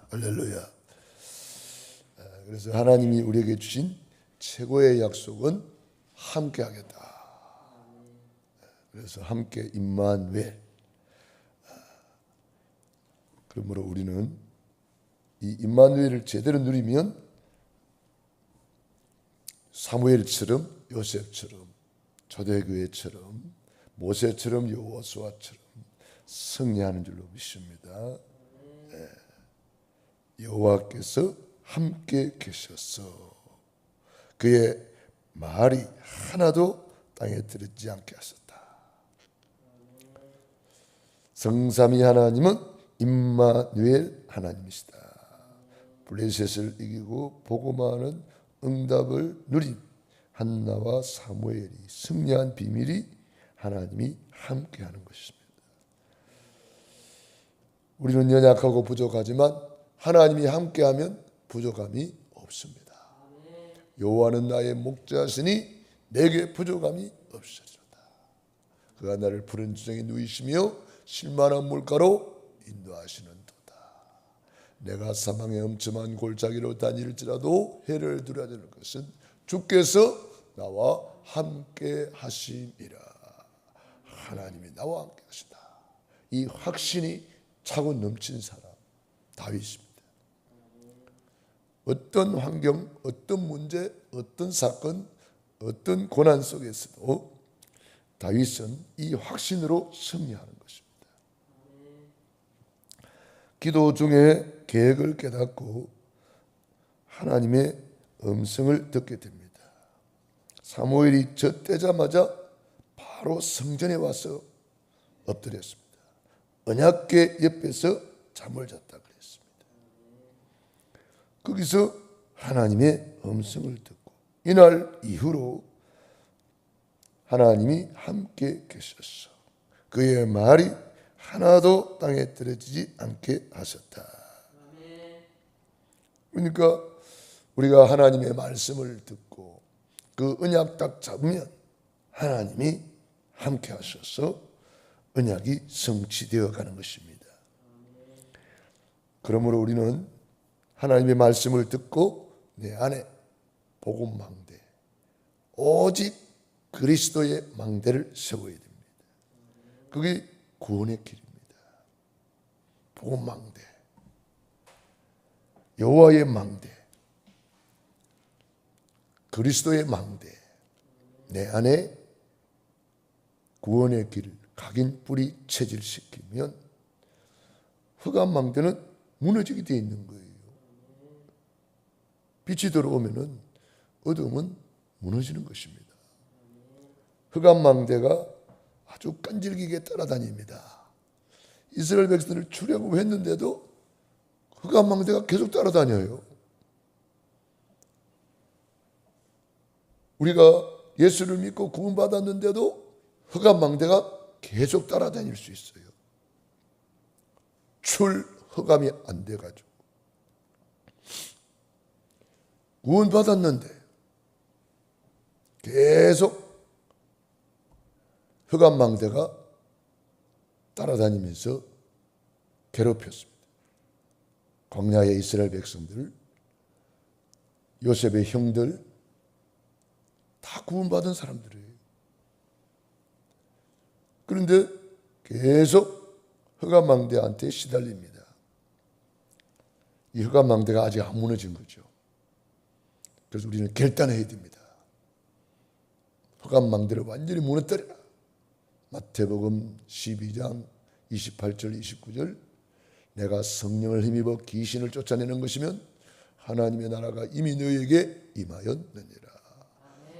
할렐루야. 그래서 하나님이 우리에게 주신 최고의 약속은 함께 하겠다. 그래서 함께 임마누엘. 그러므로 우리는 이 임마누엘을 제대로 누리면 사무엘처럼, 요셉처럼, 초대교회처럼, 모세처럼, 여호수아처럼 승리하는 줄로 믿습니다. 여호와께서 함께 계셔서 그의 말이 하나도 땅에 들어지지 않게 하셨다. 성삼위 하나님은 임마누엘 하나님이시다. 블레셋을 이기고 복음하는 응답을 누린 한나와 사무엘이 승리한 비밀이 하나님이 함께하는 것입니다. 우리는 연약하고 부족하지만 하나님이 함께하면 부족함이 없습니다. 여호와는 나의 목자시니 내게 부족함이 없으리로다. 그가 나를 푸른 지정에 누이시며 실만한 물가로 인도하시는도다. 내가 사망의 엄침한 골짜기로 다닐지라도 해를 두려워하는 것은 주께서 나와 함께 하심이라. 하나님이 나와 함께 하신다. 이 확신이 차고 넘친 사람 다윗입니다. 어떤 환경, 어떤 문제, 어떤 사건, 어떤 고난 속에서도 다윗은 이 확신으로 승리하는 것입니다. 기도 중에 계획을 깨닫고 하나님의 음성을 듣게 됩니다. 사무엘이 젖대자마자 바로 성전에 와서 엎드렸습니다. 언약궤 옆에서 잠을 잤다 그랬습니다. 거기서 하나님의 음성을 듣고 이날 이후로 하나님이 함께 계셨어. 그의 말이 하나도 땅에 떨어지지 않게 하셨다. 그러니까 우리가 하나님의 말씀을 듣고 그 언약 딱 잡으면 하나님이 함께 하셔서 언약이 성취되어 가는 것입니다. 그러므로 우리는 하나님의 말씀을 듣고 내 안에 복음 망대, 오직 그리스도의 망대를 세워야 됩니다. 그게 구원의 길입니다. 복음 망대, 여호와의 망대, 그리스도의 망대, 내 안에 구원의 길을 각인 뿌리 체질시키면 흑암 망대는 무너지게 되어 있는 거예요. 빛이 들어오면은 어둠은 무너지는 것입니다. 흑암 망대가 아주 끈질기게 따라다닙니다. 이스라엘 백성들을 출애굽했는데도 흑암 망대가 계속 따라다녀요. 우리가 예수를 믿고 구원받았는데도 흑암 망대가 계속 따라다닐 수 있어요. 흑암이 안 돼가지고 구원받았는데 계속 흑암 망대가 따라다니면서 괴롭혔습니다. 광야의 이스라엘 백성들, 요셉의 형들 다 구원받은 사람들이에요. 그런데 계속 흑암 망대한테 시달립니다. 이 흑암 망대가 아직 안 무너진 거죠. 그래서 우리는 결단해야 됩니다. 흑암 망대를 완전히 무너뜨려라. 마태복음 12장 28절 29절 내가 성령을 힘입어 귀신을 쫓아내는 것이면 하나님의 나라가 이미 너희에게 임하였느니라.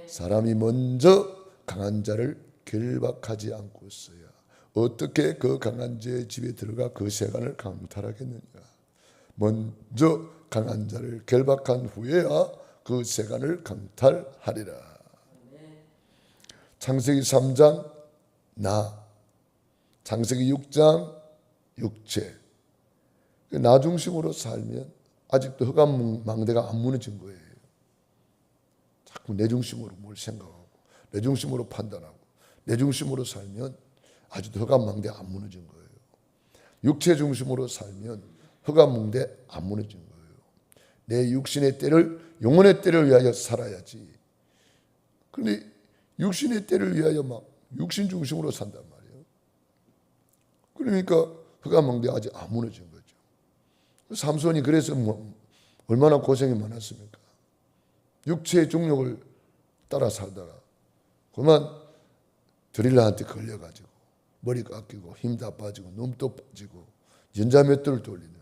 사람이 먼저 강한 자를 결박하지 않고서야 어떻게 그 강한 자의 집에 들어가 그 세간을 강탈하겠느냐. 먼저 강한 자를 결박한 후에야 그 세간을 강탈하리라. 창세기 3장 나, 창세기 6장 육체. 나 중심으로 살면 아직도 흑암 망대가 안 무너진 거예요. 자꾸 내 중심으로 뭘 생각하고 내 중심으로 판단하고 내 중심으로 살면 아직도 흑암 망대 안 무너진 거예요. 육체 중심으로 살면 흑암몽대 안 무너진 거예요. 내 육신의 때를, 영혼의 때를 위하여 살아야지. 그런데 육신의 때를 위하여 막 육신 중심으로 산단 말이에요. 그러니까 흑암몽대 아직 안 무너진 거죠. 삼손이 그래서 얼마나 고생이 많았습니까? 육체의 중력을 따라 살다가 그만 드릴라한테 걸려가지고 머리 깎이고 힘 다 빠지고 눈도 빠지고 연자맷돌을 돌리는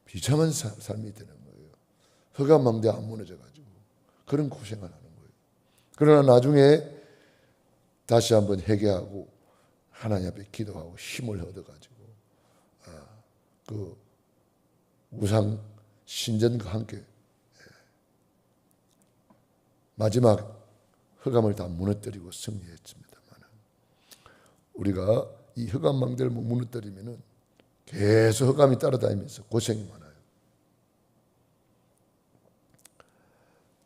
비참한 삶이 되는 거예요. 흑암망대 안 무너져가지고 그런 고생을 하는 거예요. 그러나 나중에 다시 한번 회개하고 하나님 앞에 기도하고 힘을 얻어가지고 그 우상 신전과 함께 마지막 흑암을 다 무너뜨리고 승리했습니다만, 우리가 이 흑암망대를 무너뜨리면은 계속 흑암이 따라다니면서 고생이 많아요.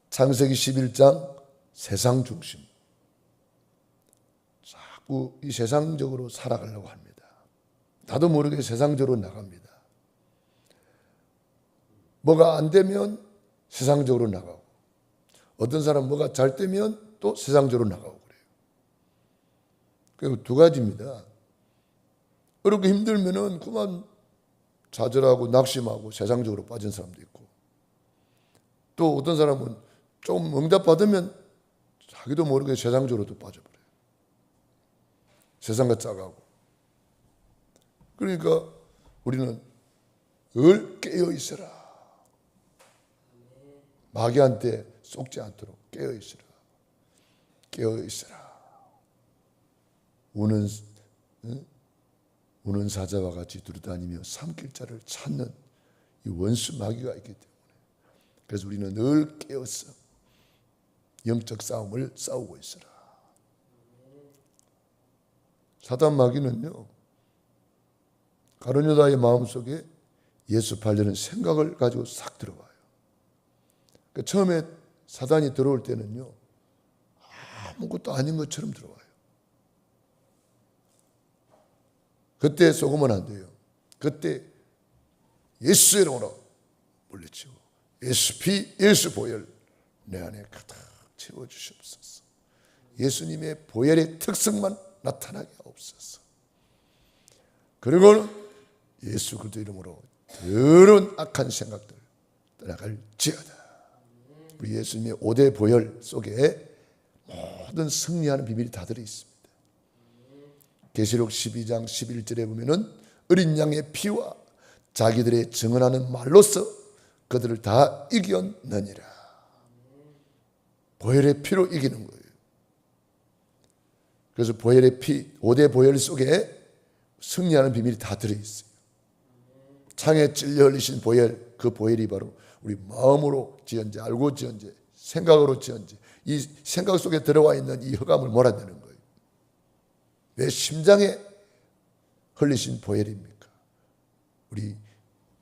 창세기 11장 세상 중심. 자꾸 이 세상적으로 살아가려고 합니다. 나도 모르게 세상적으로 나갑니다. 뭐가 안 되면 세상적으로 나가고, 어떤 사람 뭐가 잘 되면 또 세상적으로 나가고 그래요. 그리고 두 가지입니다. 어렵게 힘들면은 그만 좌절하고 낙심하고 세상적으로 빠진 사람도 있고, 또 어떤 사람은 좀 응답 받으면 자기도 모르게 세상적으로도 빠져버려요. 세상과 짜가고. 그러니까 우리는 늘 깨어 있어라. 마귀한테 속지 않도록 깨어 있으라. 깨어 있으라. 우는 사자와 같이 두루다니며 삼킬 자를 찾는 이 원수 마귀가 있기 때문에, 그래서 우리는 늘 깨어서 영적 싸움을 싸우고 있으라. 사단 마귀는요, 가룟 유다의 마음속에 예수 팔려는 생각을 가지고 싹 들어와요. 그러니까 처음에 사단이 들어올 때는요, 아무것도 아닌 것처럼 들어와요. 그때 속으면 안 돼요. 그때 예수 이름으로 물리치고 예수 피, 예수 보혈 내 안에 가득 채워주시옵소서. 예수님의 보혈의 특성만 나타나게 하옵소서. 그리고 예수 그리스도 이름으로 더러운 악한 생각들 떠나갈지어다. 우리 예수님의 5대 보혈 속에 모든 승리하는 비밀이 다 들어있습니다. 계시록 12장 11절에 보면은 어린 양의 피와 자기들의 증언하는 말로서 그들을 다 이겼느니라. 보혈의 피로 이기는 거예요. 그래서 보혈의 피, 5대 보혈 속에 승리하는 비밀이 다 들어있어요. 창에 찔려 흘리신 보혈, 그 보혈이 바로 우리 마음으로 지은지 알고 지은지 생각으로 지은지 이 생각 속에 들어와 있는 이 흑암을 몰아내는 거예요. 왜 심장에 흘리신 보혈입니까? 우리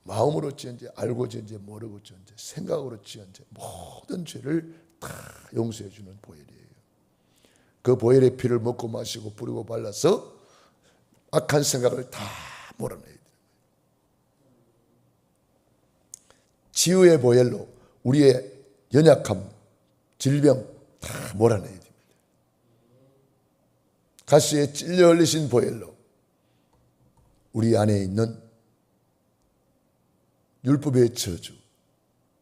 마음으로 지은지 알고 지은지 모르고 지은지 생각으로 지은지 모든 죄를 다 용서해 주는 보혈이에요. 그 보혈의 피를 먹고 마시고 뿌리고 발라서 악한 생각을 다 몰아내야 돼요. 치유의 보혈로 우리의 연약함, 질병 다 몰아내야 됩니다. 가시에 찔려 흘리신 보혈로 우리 안에 있는 율법의 저주,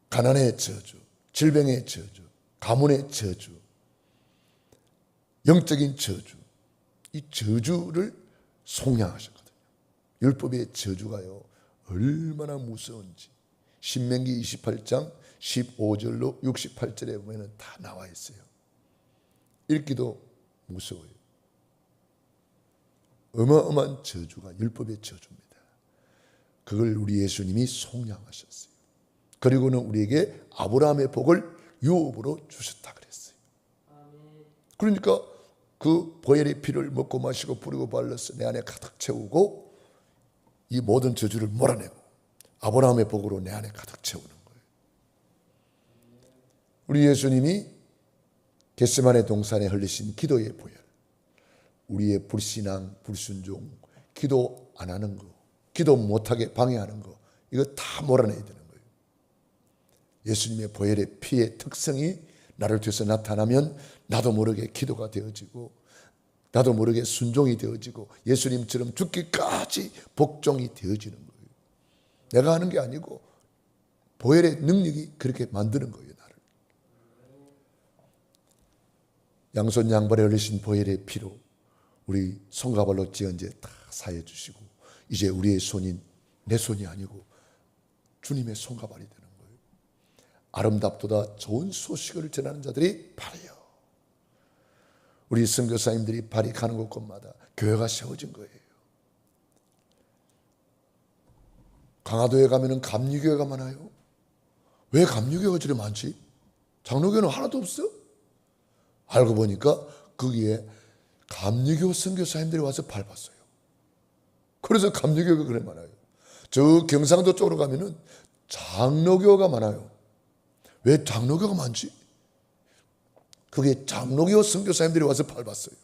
가난의 저주, 질병의 저주, 가문의 저주, 영적인 저주, 이 저주를 속량하셨거든요. 율법의 저주가요 얼마나 무서운지 신명기 28장 15절로 68절에 보면 다 나와 있어요. 읽기도 무서워요. 어마어마한 저주가 율법의 저주입니다. 그걸 우리 예수님이 속량하셨어요. 그리고는 우리에게 아브라함의 복을 유업으로 주셨다 그랬어요. 그러니까 그 보혈의 피를 먹고 마시고 뿌리고 발라서 내 안에 가득 채우고 이 모든 저주를 몰아내고 아브라함의 복으로 내 안에 가득 채우는 거예요. 우리 예수님이 겟세마네 동산에 흘리신 기도의 보혈, 우리의 불신앙, 불순종, 기도 안 하는 거, 기도 못하게 방해하는 거 이거 다 몰아내야 되는 거예요. 예수님의 보혈의 피의 특성이 나를 통해서 나타나면 나도 모르게 기도가 되어지고 나도 모르게 순종이 되어지고 예수님처럼 죽기까지 복종이 되어지는 거예요. 내가 하는 게 아니고 보혈의 능력이 그렇게 만드는 거예요, 나를. 양손 양발에 흘리신 보혈의 피로 우리 손과 발로 지은죄 다 사해 주시고 이제 우리의 손이 내 손이 아니고 주님의 손과 발이 되는 거예요. 아름답도다 좋은 소식을 전하는 자들이 발이요. 우리 선교사님들이 발이 가는 곳곳마다 교회가 세워진 거예요. 강화도에 가면은 감리교회가 많아요. 왜 감리교회가 저리 많지? 장로교회는 하나도 없어? 알고 보니까 거기에 감리교 선교사님들이 와서 밟았어요. 그래서 감리교회가 그래 많아요. 저 경상도 쪽으로 가면은 장로교가 많아요. 왜 장로교가 많지? 그게 장로교 선교사님들이 와서 밟았어요.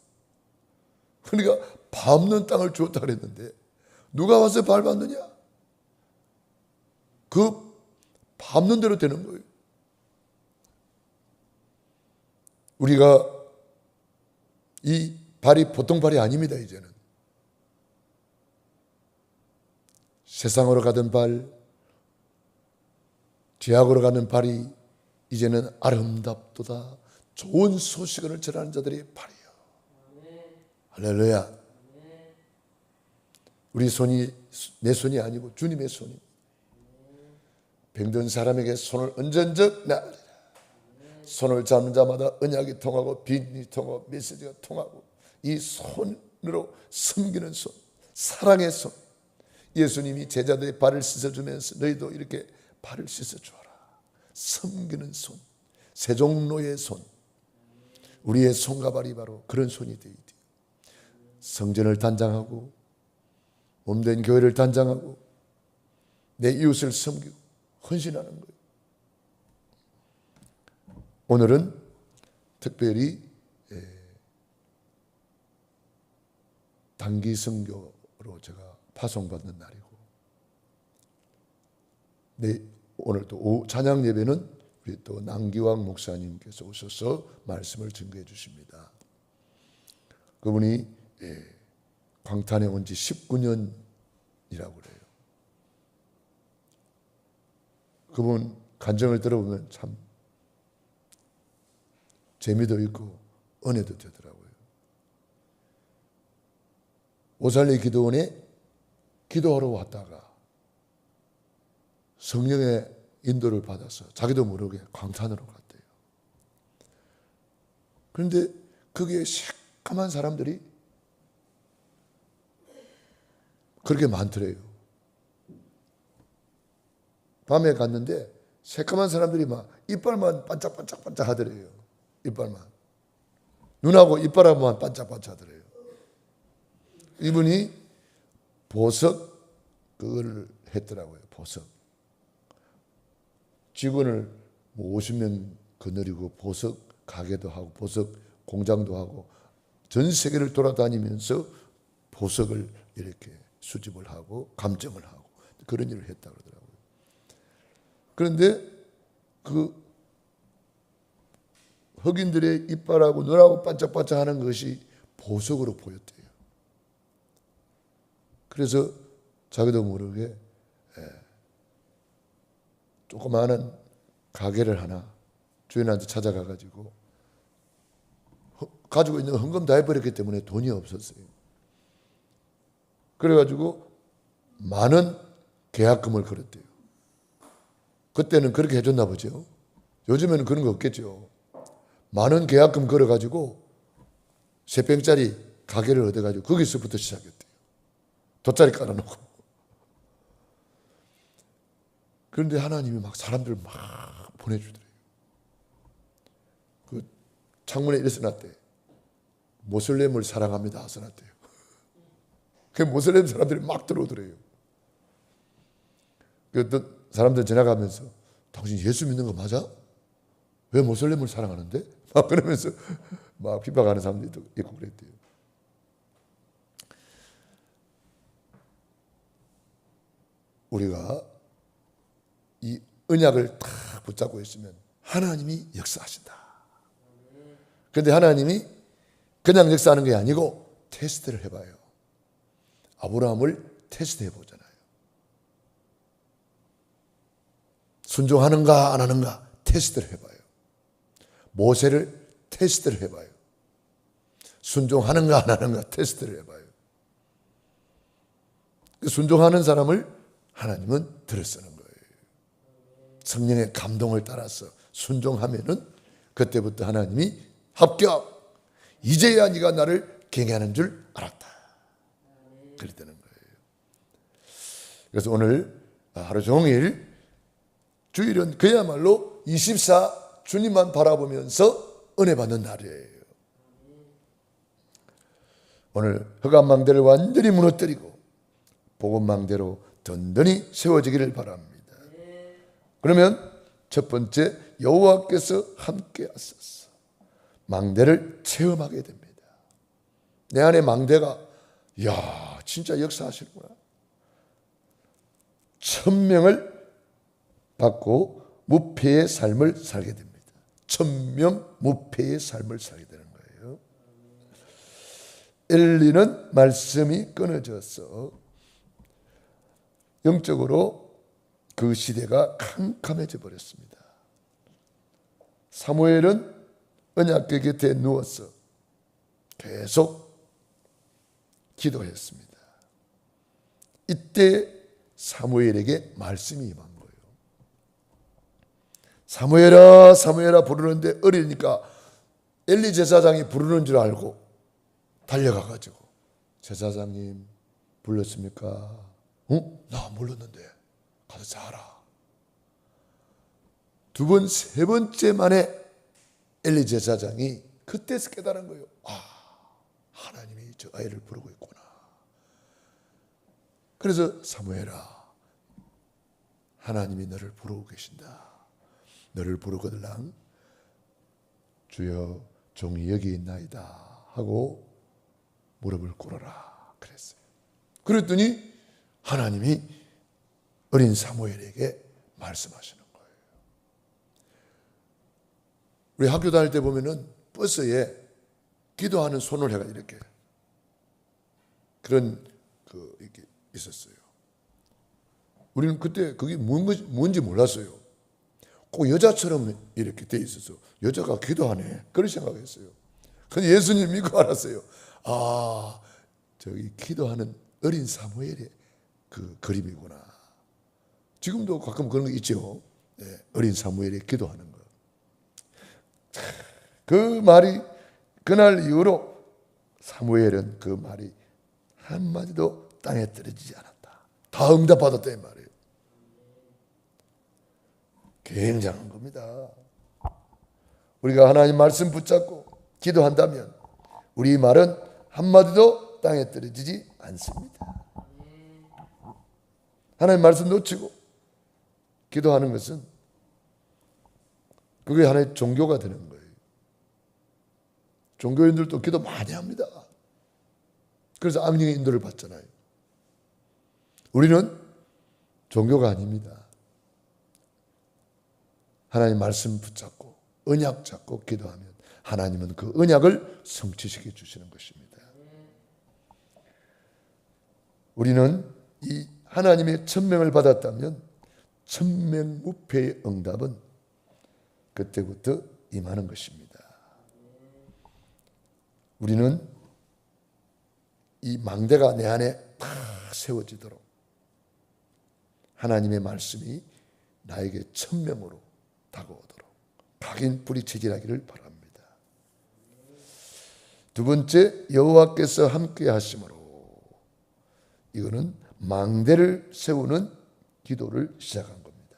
그러니까 밟는 땅을 주었다 그랬는데 누가 와서 밟았느냐? 그 밟는 대로 되는 거예요. 우리가 이 발이 보통 발이 아닙니다. 이제는 세상으로 가던 발, 죄악으로 가는 발이 이제는 아름답도다 좋은 소식을 전하는 자들이 발이요. 할렐루야. 우리 손이 내 손이 아니고 주님의 손이. 병든 사람에게 손을 얹은즉 나으리라. 손을 잡는 자마다 언약이 통하고 빈이 통하고 메시지가 통하고 이 손으로 섬기는 손, 사랑의 손. 예수님이 제자들의 발을 씻어주면서 너희도 이렇게 발을 씻어주어라. 섬기는 손, 세종로의 손. 우리의 손과 발이 바로 그런 손이 되어야 돼요. 성전을 단장하고 몸된 교회를 단장하고 내 이웃을 섬기고 헌신하는 거예요. 오늘은 특별히 단기 선교로 제가 파송받는 날이고 오늘 또 찬양 예배는 우리 또 남기왕 목사님께서 오셔서 말씀을 증거해 주십니다. 그분이 광탄에 온 지 19년이라고 그래요. 그분 간증을 들어보면 참 재미도 있고 은혜도 되더라고요. 오살리 기도원에 기도하러 왔다가 성령의 인도를 받아서 자기도 모르게 광탄으로 갔대요. 그런데 거기에 새까만 사람들이 그렇게 많더래요. 밤에 갔는데 새까만 사람들이 막 이빨만 반짝반짝 하더래요. 이빨만. 눈하고 이빨하고만 반짝반짝 하더래요. 이분이 보석 그걸 했더라고요. 보석. 직원을 50명 거느리고 보석 가게도 하고 보석 공장도 하고 전 세계를 돌아다니면서 보석을 이렇게 수집을 하고 감정을 하고 그런 일을 했다고 그러더라고요. 그런데 그 흑인들의 이빨하고 눈하고 반짝반짝하는 것이 보석으로 보였대요. 그래서 자기도 모르게 조그마한 가게를 하나 주인한테 찾아가가지고 가지고 있는 헌금 다 해버렸기 때문에 돈이 없었어요. 그래가지고 많은 계약금을 걸었대요. 그때는 그렇게 해줬나 보죠. 요즘에는 그런 거 없겠죠. 많은 계약금 걸어가지고 3평짜리 가게를 얻어가지고 거기서부터 시작했대요. 돗자리 깔아놓고. 그런데 하나님이 막 사람들을 막 보내주더래요. 그 창문에 이래 써놨대. 모슬렘을 사랑합니다 써놨대요. 그 모슬렘 사람들이 막 들어오더래요. 그 사람들 지나가면서 당신 예수 믿는 거 맞아? 왜 모슬렘을 사랑하는데? 막 그러면서 막 비방하는 사람들도 있고 그랬대요. 우리가 이 언약을 탁 붙잡고 있으면 하나님이 역사하신다. 그런데 하나님이 그냥 역사하는 게 아니고 테스트를 해봐요. 아브라함을 테스트해 보잖아요. 순종하는가 안 하는가 테스트를 해봐요. 모세를 테스트를 해봐요. 순종하는가 안 하는가 테스트를 해봐요. 순종하는 사람을 하나님은 들어 쓰는 거예요. 성령의 감동을 따라서 순종하면은 그때부터 하나님이 합격! 이제야 네가 나를 경외하는 줄 알았다. 그렇게 되는 거예요. 그래서 오늘 하루 종일 주일은 그야말로 24 주님만 바라보면서 은혜 받는 날이에요. 오늘 흑암망대를 완전히 무너뜨리고 복음망대로 든든히 세워지기를 바랍니다. 그러면 첫 번째, 여호와께서 함께 하소서. 망대를 체험하게 됩니다. 내 안에 망대가 야 진짜 역사하시는구나. 1000명을 받고 무패의 삶을 살게 됩니다. 1000명 무패의 삶을 살게 되는 거예요. 엘리는 말씀이 끊어져서 영적으로 그 시대가 캄캄해져 버렸습니다. 사무엘은 언약궤 곁에 누워서 계속 기도했습니다. 이때 사무엘에게 말씀이 임한 거예요. 사무엘아 사무엘아 부르는데 어리니까 엘리 제사장이 부르는 줄 알고 달려가가지고 제사장님 불렀습니까? 나 몰랐는데 가서 자라. 두 번, 세 번째 만에 엘리 제사장이 그때서 깨달은 거예요. 하나님이 저 아이를 부르고 있구나. 그래서 사무엘아 하나님이 너를 부르고 계신다. 너를 부르거들랑 주여 종이 여기 있나이다 하고 무릎을 꿇어라 그랬어요. 그랬더니 하나님이 어린 사무엘에게 말씀하시는 거예요. 우리 학교 다닐 때 보면은 버스에 기도하는 손을 해가 이렇게 그런 이렇게 있었어요. 우리는 그때 그게 뭔지 몰랐어요. 꼭 여자처럼 이렇게 돼 있어서 여자가 기도하네 그런 생각했어요. 근데 예수님 믿고 알았어요. 저기 기도하는 어린 사무엘의 그 그림이구나. 지금도 가끔 그런 거 있죠. 어린 사무엘이 기도하는 거. 그 말이 그날 이후로 사무엘은 그 말이 한마디도 땅에 떨어지지 않았다. 다 응답받았다는 말이에요. 굉장한 겁니다. 우리가 하나님 말씀 붙잡고 기도한다면 우리 말은 한마디도 땅에 떨어지지 않습니다. 하나님 말씀 놓치고 기도하는 것은 그게 하나의 종교가 되는 거예요. 종교인들도 기도 많이 합니다. 그래서 암령의 인도를 받잖아요. 우리는 종교가 아닙니다. 하나님 말씀 붙잡고 언약 잡고 기도하면 하나님은 그 언약을 성취시켜 주시는 것입니다. 우리는 이 하나님의 천명을 받았다면 천명무패의 응답은 그때부터 임하는 것입니다. 우리는 이 망대가 내 안에 탁 세워지도록 하나님의 말씀이 나에게 천명으로 다가오도록 각인 뿌리체질하기를 바랍니다. 두 번째, 여호와께서 함께 하심으로 이거는 망대를 세우는 기도를 시작한 겁니다.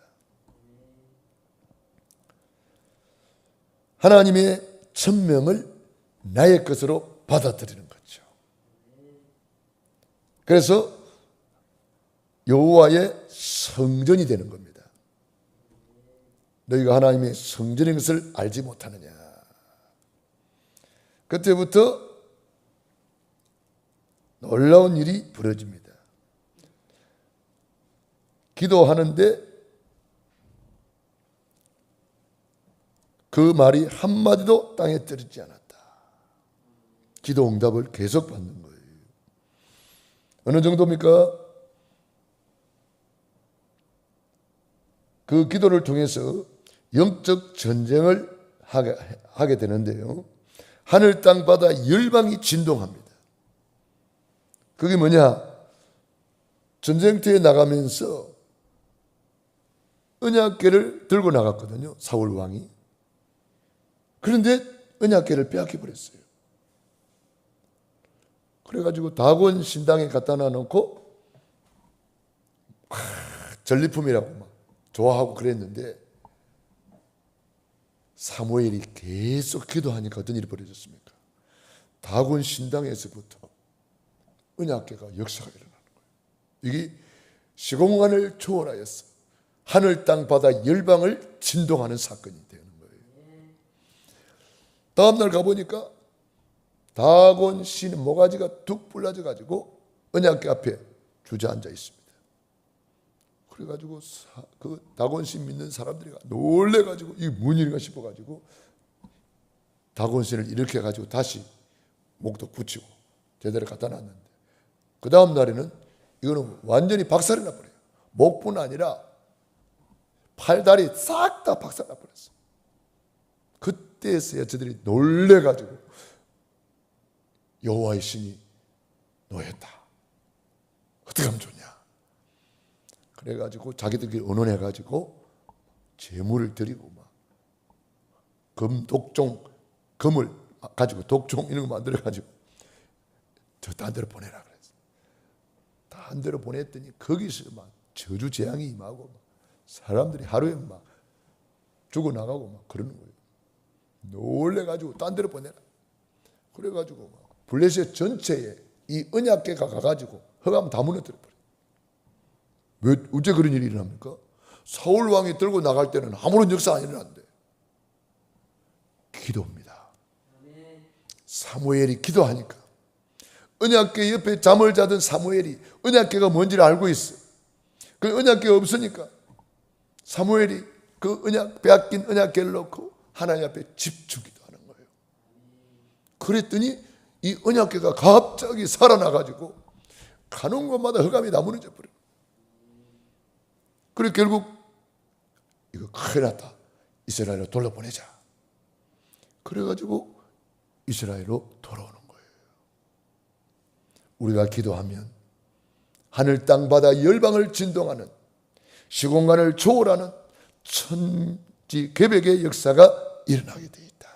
하나님의 천명을 나의 것으로 받아들이는 거죠. 그래서 여호와의 성전이 되는 겁니다. 너희가 하나님의 성전인 것을 알지 못하느냐. 그때부터 놀라운 일이 벌어집니다. 기도하는데 그 말이 한마디도 땅에 떨어지지 않았다. 기도 응답을 계속 받는 거예요. 어느 정도입니까? 그 기도를 통해서 영적 전쟁을 하게 되는데요. 하늘 땅 바다 열방이 진동합니다. 그게 뭐냐? 전쟁터에 나가면서 언약궤를 들고 나갔거든요. 사울 왕이. 그런데 언약궤를 빼앗겨 버렸어요. 그래가지고 다곤 신당에 갖다 놔놓고 전리품이라고 막 좋아하고 그랬는데 사무엘이 계속 기도하니까 어떤 일이 벌어졌습니까? 다곤 신당에서부터 언약궤가 역사가 일어나는 거예요. 이게 시공간을 초월하였어. 하늘 땅 바다 열방을 진동하는 사건이 되는 거예요. 다음날 가보니까 다곤 씨는 모가지가 뚝 불러져 가지고 언약궤 앞에 주저앉아 있습니다. 그래가지고 그 다곤 씨 믿는 사람들이 놀래가지고 이게 뭔 일인가 싶어가지고 다곤 씨를 이렇게 해가지고 다시 목도 붙이고 제대로 갖다 놨는데 그 다음 날에는 이거는 완전히 박살이 나버려요. 목뿐 아니라 팔, 다리 싹 다 박살 나버렸어요. 그때서야 저들이 놀래가지고 여호와의 신이 노했다. 어떻게 하면 좋냐. 그래가지고 자기들끼리 의논해가지고 제물을 드리고 막 독종, 금을 가지고 독종 이런 거 만들어가지고 저 딴 데로 보내라 그랬어요. 딴 데로 보냈더니 거기서 막 저주 재앙이 임하고 막 사람들이 하루에 막 죽어나가고 막 그러는 거예요. 놀래가지고 딴 데로 보내라. 그래가지고 막 블레셋 전체에 이 언약궤가 가가지고 흑암 다 무너뜨려 버려요. 왜 어째 그런 일이 일어납니까? 사울 왕이 들고 나갈 때는 아무런 역사 안 일어났는데 기도입니다. 사무엘이 기도하니까 언약궤 옆에 잠을 자던 사무엘이 언약궤가 뭔지를 알고 있어. 그 언약궤가 없으니까 사무엘이 그 빼앗긴 언약궤를 놓고 하나님 앞에 집중기도 하는 거예요. 그랬더니 이 언약궤가 갑자기 살아나가지고 가는 곳마다 흑암이 다 무너져 버려요. 그래 결국 이거 큰일 났다. 이스라엘로 돌려보내자. 그래가지고 이스라엘로 돌아오는 거예요. 우리가 기도하면 하늘 땅 바다 열방을 진동하는 시공간을 초월하는 천지개벽의 역사가 일어나게 돼 있다.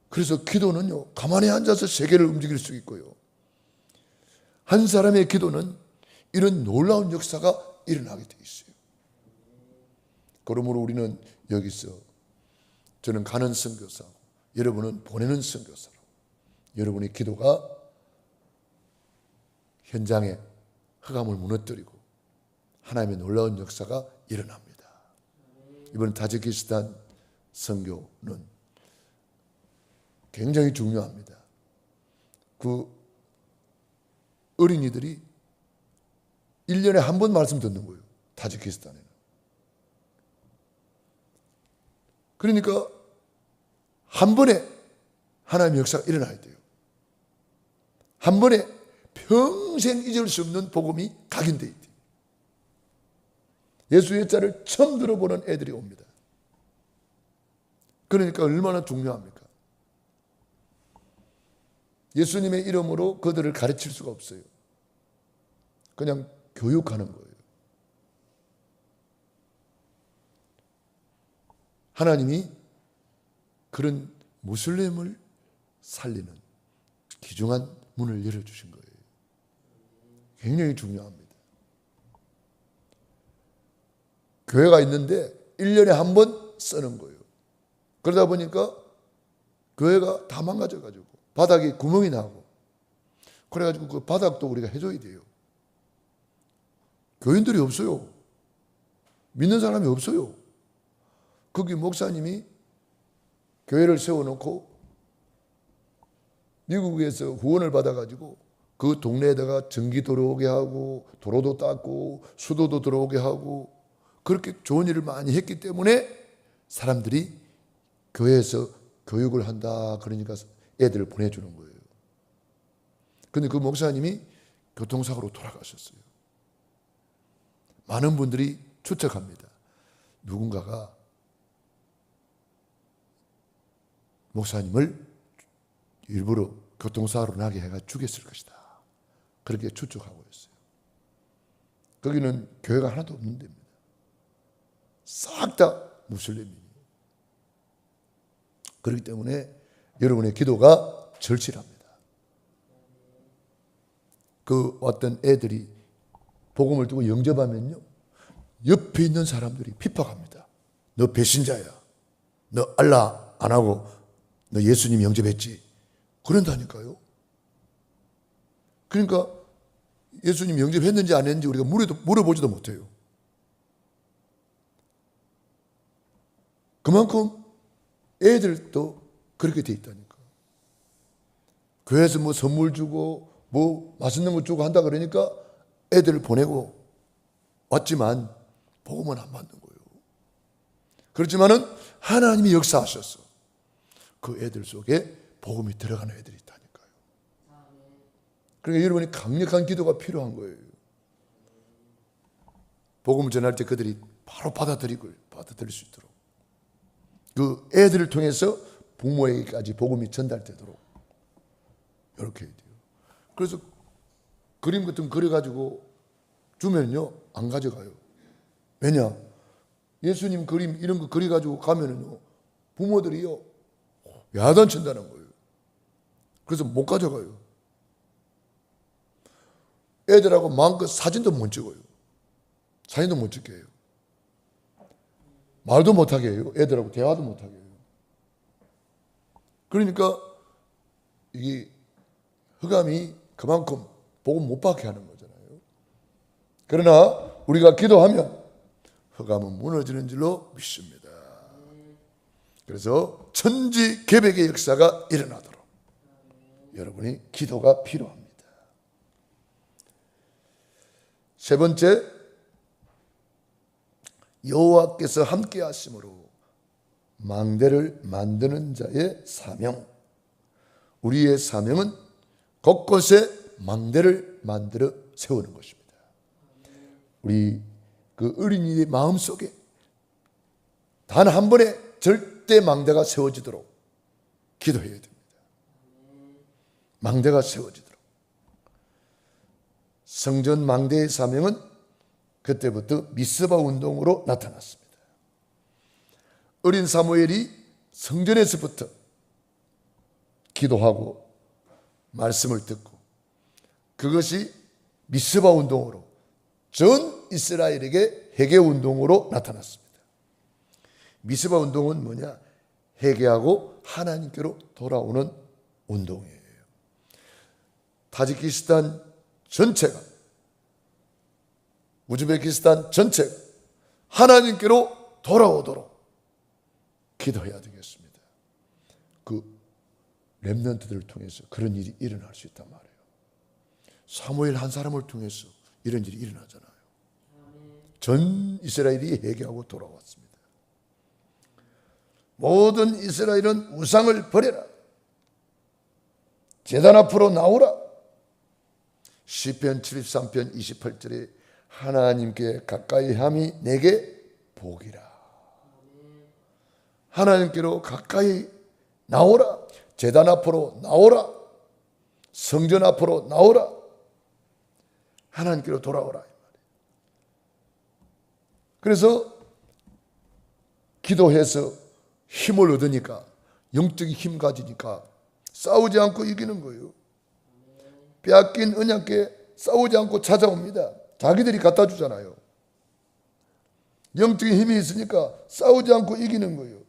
그래서 기도는요 가만히 앉아서 세계를 움직일 수 있고요 한 사람의 기도는 이런 놀라운 역사가 일어나게 돼 있어요. 그러므로 우리는 여기서 저는 가는 선교사고 여러분은 보내는 선교사로 여러분의 기도가 현장에 흑암을 무너뜨리고 하나님의 놀라운 역사가 일어납니다. 이번 타지키스탄 선교는 굉장히 중요합니다. 그 어린이들이 1년에 한 번 말씀 듣는 거예요. 타지키스탄에는. 그러니까 한 번에 하나님의 역사가 일어나야 돼요. 한 번에 평생 잊을 수 없는 복음이 각인되어 있대요. 예수의 자를 처음 들어보는 애들이 옵니다. 그러니까 얼마나 중요합니까? 예수님의 이름으로 그들을 가르칠 수가 없어요. 그냥 교육하는 거예요. 하나님이 그런 무슬림을 살리는 귀중한 문을 열어주신 거예요. 굉장히 중요합니다. 교회가 있는데 1년에 한 번 쓰는 거예요. 그러다 보니까 교회가 다 망가져가지고 바닥에 구멍이 나고 그래가지고 그 바닥도 우리가 해줘야 돼요. 교인들이 없어요. 믿는 사람이 없어요. 거기 목사님이 교회를 세워놓고 미국에서 후원을 받아가지고 그 동네에다가 전기 들어오게 하고 도로도 닦고 수도도 들어오게 하고 그렇게 좋은 일을 많이 했기 때문에 사람들이 교회에서 교육을 한다 그러니까 애들을 보내주는 거예요. 그런데 그 목사님이 교통사고로 돌아가셨어요. 많은 분들이 추측합니다. 누군가가 목사님을 일부러 교통사고로 나게 해가 죽였을 것이다. 그렇게 추측하고 있어요. 거기는 교회가 하나도 없는 데입니다. 싹 다 무슬림이에요. 그렇기 때문에 여러분의 기도가 절실합니다. 그 어떤 애들이 복음을 두고 영접하면요, 옆에 있는 사람들이 핍박합니다. 너 배신자야. 너 알라 안 하고 너 예수님 영접했지. 그런다니까요. 그러니까 예수님 영접했는지 안 했는지 우리가 물어보지도 못해요. 그만큼 애들도 그렇게 돼 있다니까. 교회에서 뭐 선물 주고 뭐 맛있는 거 주고 한다 그러니까 애들을 보내고 왔지만 복음은 안 받는 거예요. 그렇지만은 하나님이 역사하셔서 그 애들 속에 복음이 들어가는 애들이 있다니까요. 그러니까 여러분이 강력한 기도가 필요한 거예요. 복음을 전할 때 그들이 바로 받아들일 수 있도록 그 애들을 통해서 부모에게까지 복음이 전달되도록 이렇게 해야 돼요. 그래서 그림 같은 거 그려가지고 주면요 안 가져가요. 왜냐? 예수님 그림 이런 거 그려가지고 가면은요 부모들이요 야단친다는 거예요. 그래서 못 가져가요. 애들하고 마음껏 사진도 못 찍어요. 사진도 못 찍게 해요. 말도 못하게 해요. 애들하고 대화도 못하게 해요. 그러니까 이게 흑암이 그만큼 복음 못 받게 하는 거잖아요. 그러나 우리가 기도하면 흑암은 무너지는 줄로 믿습니다. 그래서 천지개벽의 역사가 일어나도록 여러분이 기도가 필요합니다. 세 번째, 여호와께서 함께 하심으로 망대를 만드는 자의 사명. 우리의 사명은 곳곳에 망대를 만들어 세우는 것입니다. 우리 그 어린이의 마음속에 단 한 번에 절대 망대가 세워지도록 기도해야 됩니다. 망대가 세워지도록. 성전 망대의 사명은 그때부터 미스바 운동으로 나타났습니다. 어린 사무엘이 성전에서부터 기도하고 말씀을 듣고 그것이 미스바 운동으로 전 이스라엘에게 회개 운동으로 나타났습니다. 미스바 운동은 뭐냐? 회개하고 하나님께로 돌아오는 운동이에요. 타지키스탄 전체가, 우즈베키스탄 전체가 하나님께로 돌아오도록 기도해야 되겠습니다. 그 렘넌트들을 통해서 그런 일이 일어날 수 있단 말이에요. 사무엘 한 사람을 통해서 이런 일이 일어나잖아요. 전 이스라엘이 회개하고 돌아왔습니다. 모든 이스라엘은 우상을 버려라. 제단 앞으로 나오라. 시편 73편 28절에 하나님께 가까이 함이 내게 복이라. 하나님께로 가까이 나오라. 제단 앞으로 나오라. 성전 앞으로 나오라. 하나님께로 돌아오라. 그래서 기도해서 힘을 얻으니까, 영적인 힘 가지니까 싸우지 않고 이기는 거예요. 빼앗긴 언약궤 싸우지 않고 찾아옵니다. 자기들이 갖다 주잖아요. 영적인 힘이 있으니까 싸우지 않고 이기는 거예요.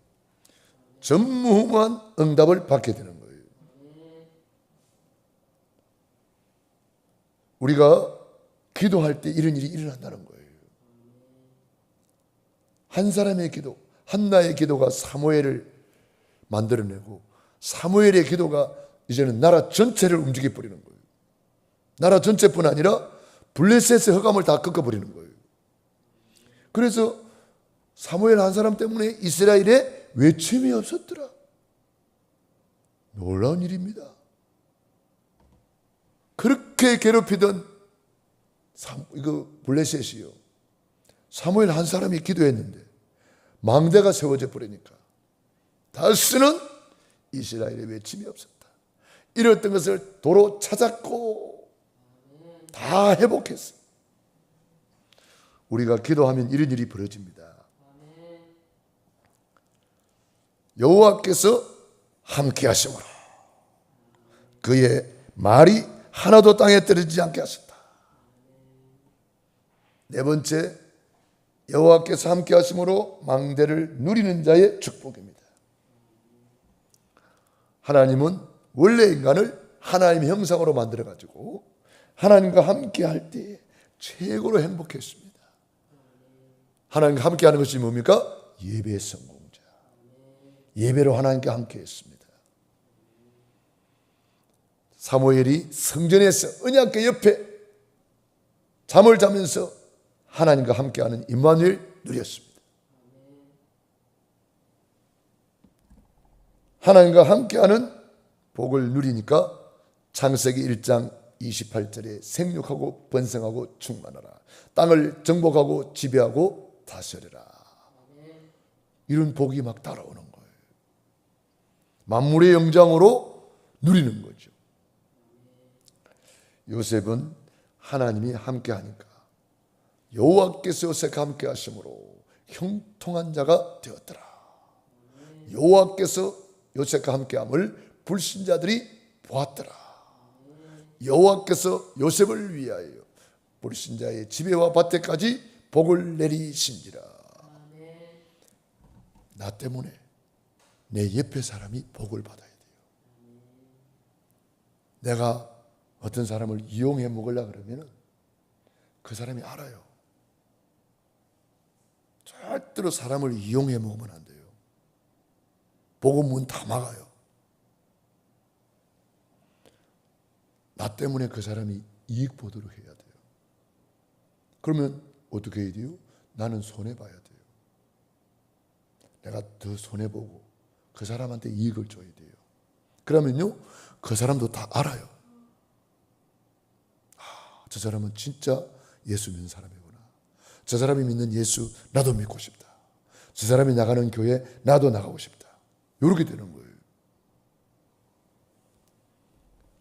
전무후무한 응답을 받게 되는 거예요. 우리가 기도할 때 이런 일이 일어난다는 거예요. 한 사람의 기도, 한나의 기도가 사무엘을 만들어내고 사무엘의 기도가 이제는 나라 전체를 움직여 버리는 거예요. 나라 전체뿐 아니라 블레셋의 흑암을 다 꺾어버리는 거예요. 그래서 사무엘 한 사람 때문에 이스라엘의 외침이 없었더라. 놀라운 일입니다. 그렇게 괴롭히던 이거 블레셋이요, 사무엘 한 사람이 기도했는데 망대가 세워져 버리니까 다시는 이스라엘의 외침이 없었다. 이랬던 것을 도로 찾았고 다 회복했어. 우리가 기도하면 이런 일이 벌어집니다. 여호와께서 함께 하심으로 그의 말이 하나도 땅에 떨어지지 않게 하셨다. 네 번째, 여호와께서 함께 하심으로 망대를 누리는 자의 축복입니다. 하나님은 원래 인간을 하나님의 형상으로 만들어 가지고 하나님과 함께 할 때 최고로 행복했습니다. 하나님과 함께 하는 것이 뭡니까? 예배의 성공자. 예배로 하나님과 함께 했습니다. 사무엘이 성전에서 언약궤 옆에 잠을 자면서 하나님과 함께하는 임마누엘 누렸습니다. 하나님과 함께하는 복을 누리니까 창세기 1장 28절에 생육하고 번성하고 충만하라, 땅을 정복하고 지배하고 다스려라, 이런 복이 막 따라오는 거예요. 만물의 영장으로 누리는 거죠. 요셉은 하나님이 함께하니까 여호와께서 요셉과 함께 하심으로 형통한 자가 되었더라. 여호와께서 요셉과 함께함을 불신자들이 보았더라. 여호와께서 요셉을 위하여 불신자의 집에와 밭에까지 복을 내리신지라. 나 때문에 내 옆에 사람이 복을 받아야 돼요. 내가 어떤 사람을 이용해 먹으려고 그러면 그 사람이 알아요. 절대로 사람을 이용해 먹으면 안 돼요. 복음 문 다 막아요. 나 때문에 그 사람이 이익 보도록 해야 돼요. 그러면 어떻게 해야 돼요? 나는 손해봐야 돼요. 내가 더 손해보고 그 사람한테 이익을 줘야 돼요. 그러면요, 그 사람도 다 알아요. 저 사람은 진짜 예수 믿는 사람이구나. 저 사람이 믿는 예수 나도 믿고 싶다. 저 사람이 나가는 교회 나도 나가고 싶다. 이렇게 되는 거예요.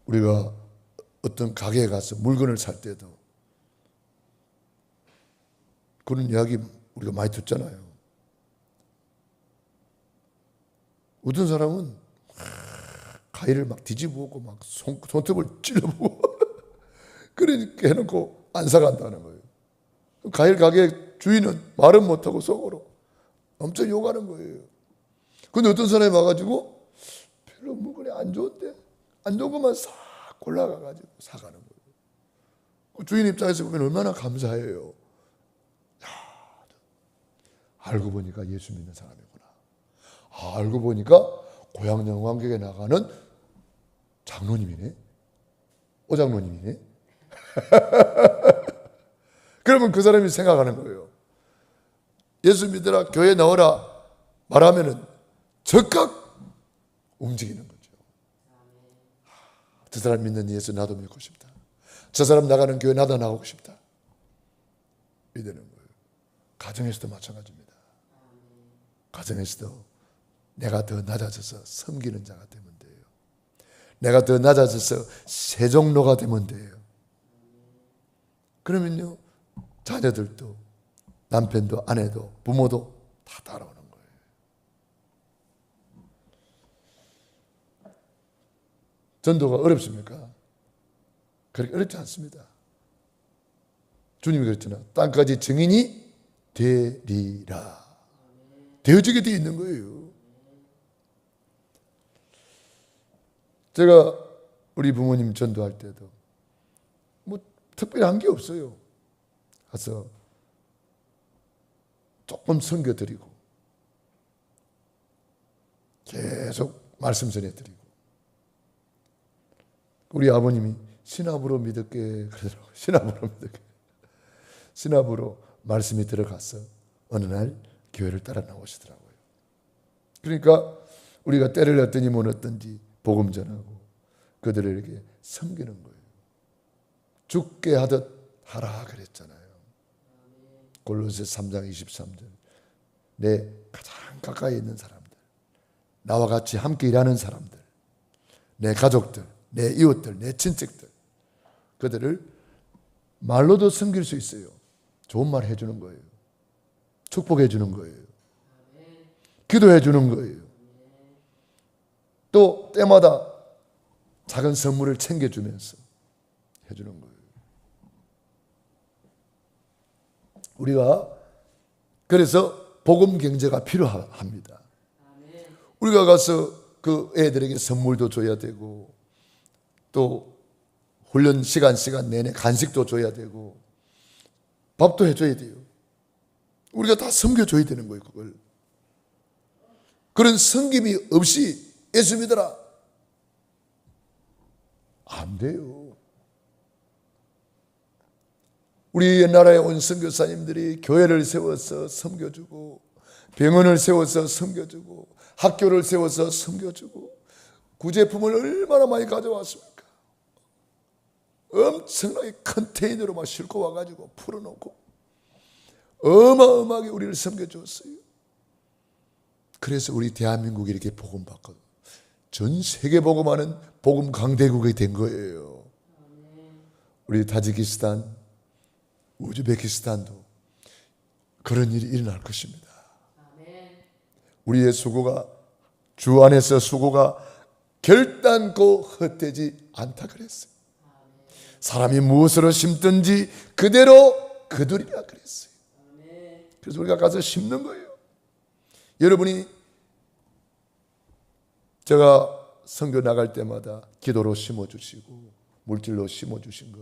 우리가 어떤 가게에 가서 물건을 살 때도 그런 이야기 우리가 많이 듣잖아요. 어떤 사람은 가위를 막 뒤집어보고 막 손톱을 찔러보고 그러니까 해놓고 안 사간다는 거예요. 과일 가게 주인은 말은 못하고 속으로 엄청 욕하는 거예요. 근데 어떤 사람이 와가지고 별로 물건이 안 좋은데 안 좋은 것만 싹 골라가가지고 사가는 거예요. 주인 입장에서 보면 얼마나 감사해요. 야, 알고 보니까 예수 믿는 사람이구나. 알고 보니까 고향 영광객에 나가는 장로님이네. 오장로님이네. 그러면 그 사람이 생각하는 거예요. 예수 믿으라, 교회 나오라 말하면은 즉각 움직이는 거죠. 저 사람 믿는 예수 나도 믿고 싶다. 저 사람 나가는 교회 나도 나가고 싶다. 이러는 거예요. 가정에서도 마찬가지입니다. 가정에서도 내가 더 낮아져서 섬기는 자가 되면 돼요. 내가 더 낮아져서 세종로가 되면 돼요. 그러면요, 자녀들도 남편도 아내도 부모도 다 따라오는 거예요. 전도가 어렵습니까? 그렇게 어렵지 않습니다. 주님이 그랬잖아요. 땅까지 증인이 되리라. 되어지게 되어 있는 거예요. 제가 우리 부모님 전도할 때도 뭐 특별한 게 없어요. 가서 조금 섬겨드리고 계속 말씀 전해드리고, 우리 아버님이 신압으로 믿을게 그러더라고요. 신압으로 믿을게. 신압으로 말씀이 들어가서 어느 날 교회를 따라 나오시더라고요. 그러니까 우리가 때를 얻든지 못 얻든지 복음 전하고 그들에게 섬기는 거예요. 죽게 하듯 하라 그랬잖아요. 골로새 3장 23절. 내 가장 가까이 있는 사람들, 나와 같이 함께 일하는 사람들, 내 가족들, 내 이웃들, 내 친척들, 그들을 말로도 섬길 수 있어요. 좋은 말 해주는 거예요. 축복해 주는 거예요. 기도해 주는 거예요. 또 때마다 작은 선물을 챙겨주면서 해주는 거예요. 우리가 그래서 복음 경제가 필요합니다. 우리가 가서 그 애들에게 선물도 줘야 되고 또 훈련 시간 내내 간식도 줘야 되고 밥도 해줘야 돼요. 우리가 다 섬겨줘야 되는 거예요. 그걸. 그런 섬김이 없이 예수 믿어라 안 돼요. 우리 옛날에 온 선교사님들이 교회를 세워서 섬겨주고 병원을 세워서 섬겨주고 학교를 세워서 섬겨주고 구제품을 얼마나 많이 가져왔습니까? 엄청나게 컨테이너로 막 싣고 와가지고 풀어놓고 어마어마하게 우리를 섬겨주었어요. 그래서 우리 대한민국이 이렇게 복음받고 전 세계 복음하는 복음 강대국이 된 거예요. 우리 타지키스탄, 우즈베키스탄도 그런 일이 일어날 것입니다. 우리의 수고가 주 안에서 수고가 결단코 헛되지 않다 그랬어요. 사람이 무엇으로 심든지 그대로 거두리라 그랬어요. 그래서 우리가 가서 심는 거예요. 여러분이 제가 선교 나갈 때마다 기도로 심어주시고 물질로 심어주신 거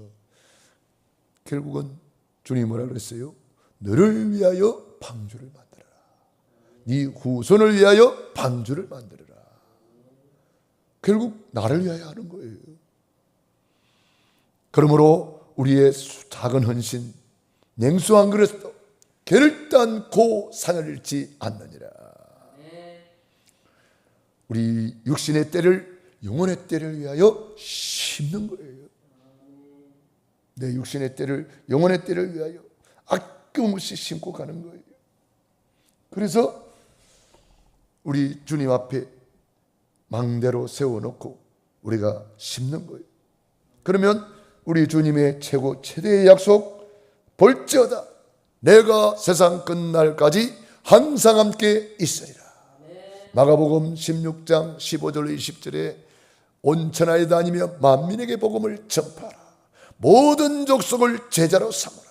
결국은 주님이 뭐라 그랬어요? 너를 위하여 방주를 만들어라. 네 후손을 위하여 방주를 만들어라. 결국 나를 위하여 하는 거예요. 그러므로 우리의 작은 헌신, 냉수 한 그릇도 결단코 상을 잃지 않느니라. 우리 육신의 때를 영혼의 때를 위하여 심는 거예요. 내 육신의 때를 영혼의 때를 위하여 아낌없이 심고 가는 거예요. 그래서 우리 주님 앞에 망대로 세워놓고 우리가 심는 거예요. 그러면 우리 주님의 최대의 약속 볼지어다 내가 세상 끝날까지 항상 함께 있으리라. 마가복음 16장 15절 20절에 온 천하에 다니며 만민에게 복음을 전파하라. 모든 족속을 제자로 삼으라.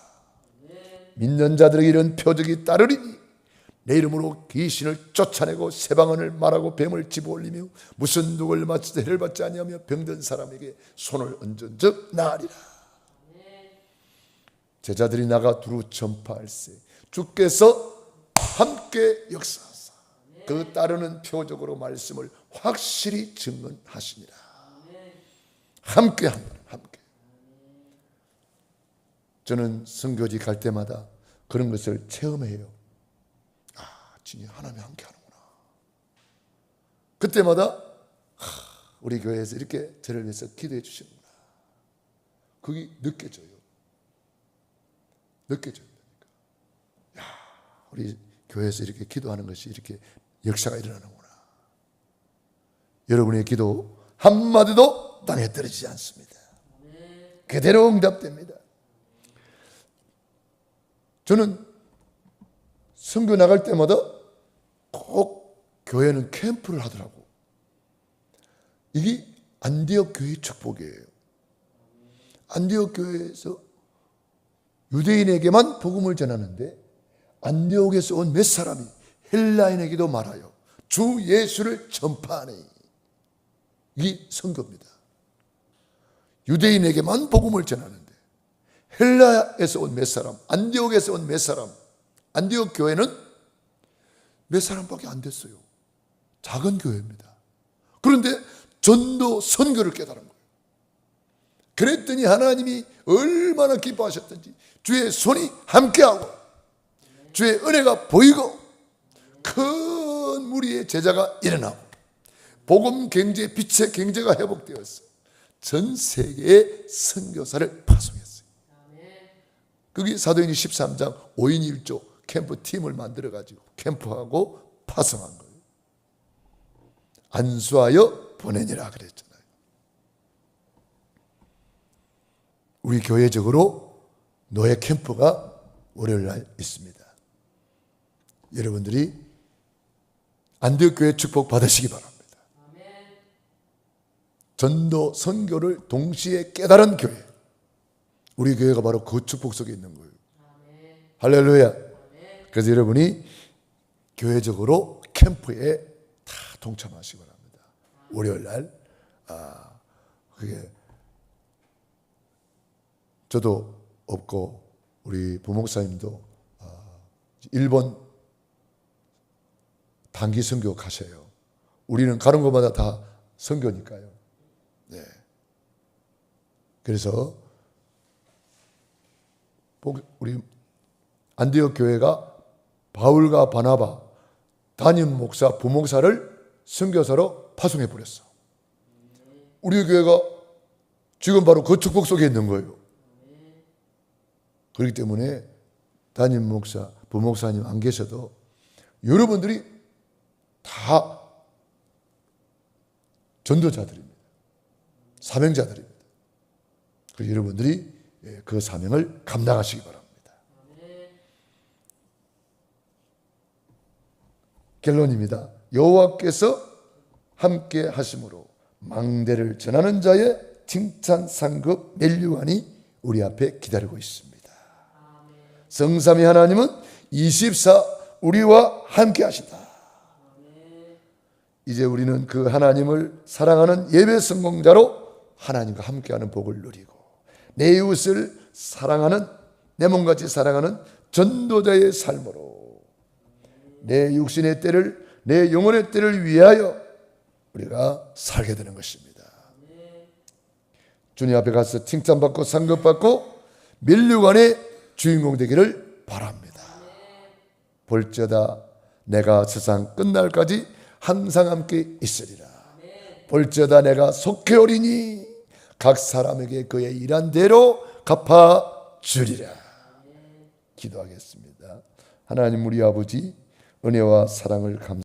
믿는 자들에게 이런 표적이 따르리니 내 이름으로 귀신을 쫓아내고 새방언을 말하고 뱀을 집어올리며 무슨 독을 맞춰도 해를 받지 아니하며 병든 사람에게 손을 얹은 즉 나으리라. 제자들이 나가 두루 전파할세 주께서 함께 역사하사 그 따르는 표적으로 말씀을 확실히 증언하시니라. 함께 합니다. 함께. 저는 선교지 갈 때마다 그런 것을 체험해요. 진짜 하나님이 함께 하는구나. 그때마다 우리 교회에서 이렇게 저를 위해서 기도해 주시는구나. 그게 느껴져요. 느껴져요. 우리 교회에서 이렇게 기도하는 것이 이렇게 역사가 일어나는구나. 여러분의 기도 한마디도 땅에 떨어지지 않습니다. 그대로 응답됩니다. 저는 선교 나갈 때마다 꼭 교회는 캠프를 하더라고. 이게 안디옥 교회의 축복이에요. 안디옥 교회에서 유대인에게만 복음을 전하는데 안디옥에서 온 몇 사람이 헬라인에게도 말하여 주 예수를 전파하니 이게 선교입니다. 유대인에게만 복음을 전하는데 헬라에서 온 몇 사람, 안디옥에서 온 몇 사람, 안디옥 교회는 몇 사람밖에 안 됐어요. 작은 교회입니다. 그런데 전도 선교를 깨달은 거예요. 그랬더니 하나님이 얼마나 기뻐하셨던지 주의 손이 함께하고 주의 은혜가 보이고 큰 놀라운 무리의 제자가 일어나고 복음 경제, 빛의 경제가 회복되었어요. 전 세계에 선교사를 파송했어요. 그게 사도행전 13장 5인 1조 캠프 팀을 만들어가지고 캠프하고 파송한 거예요. 안수하여 보내니라 그랬잖아요. 우리 교회적으로 노예 캠프가 월요일 날 있습니다. 여러분들이 안디옥 교회 축복 받으시기 바랍니다. 전도 선교를 동시에 깨달은 교회, 우리 교회가 바로 그 축복 속에 있는 거예요. 할렐루야. 그래서 여러분이 교회적으로 캠프에 다 동참하시기 바랍니다. 월요일 날. 그게 저도 없고 우리 부목사님도 일본 단기 선교 가셔요. 우리는 가는 곳마다 다 선교니까요. 네. 그래서 우리 안디옥 교회가 바울과 바나바 담임 목사, 부목사를 선교사로 파송해 버렸어. 우리 교회가 지금 바로 그 축복 속에 있는 거예요. 그렇기 때문에 담임 목사, 부목사님 안 계셔도 여러분들이 다 전도자들입니다. 사명자들입니다. 그래서 여러분들이 그 사명을 감당하시기 바랍니다. 결론입니다. 여호와께서 함께 하심으로 망대를 전하는 자의 칭찬 상급 멜류관이 우리 앞에 기다리고 있습니다. 성삼위 하나님은 24 우리와 함께 하신다. 이제 우리는 그 하나님을 사랑하는 예배 성공자로 하나님과 함께하는 복을 누리고 내 이웃을 사랑하는, 내 몸같이 사랑하는 전도자의 삶으로 내 육신의 때를, 내 영혼의 때를 위하여 우리가 살게 되는 것입니다. 주님 앞에 가서 칭찬받고 상급받고 면류관의 주인공 되기를 바랍니다. 볼지어다 내가 세상 끝날까지 항상 함께 있으리라. 볼지어다 내가 속히 오리니 각 사람에게 그의 일한 대로 갚아주리라. 기도하겠습니다. 하나님 우리 아버지, 은혜와 사랑을 감사합니다.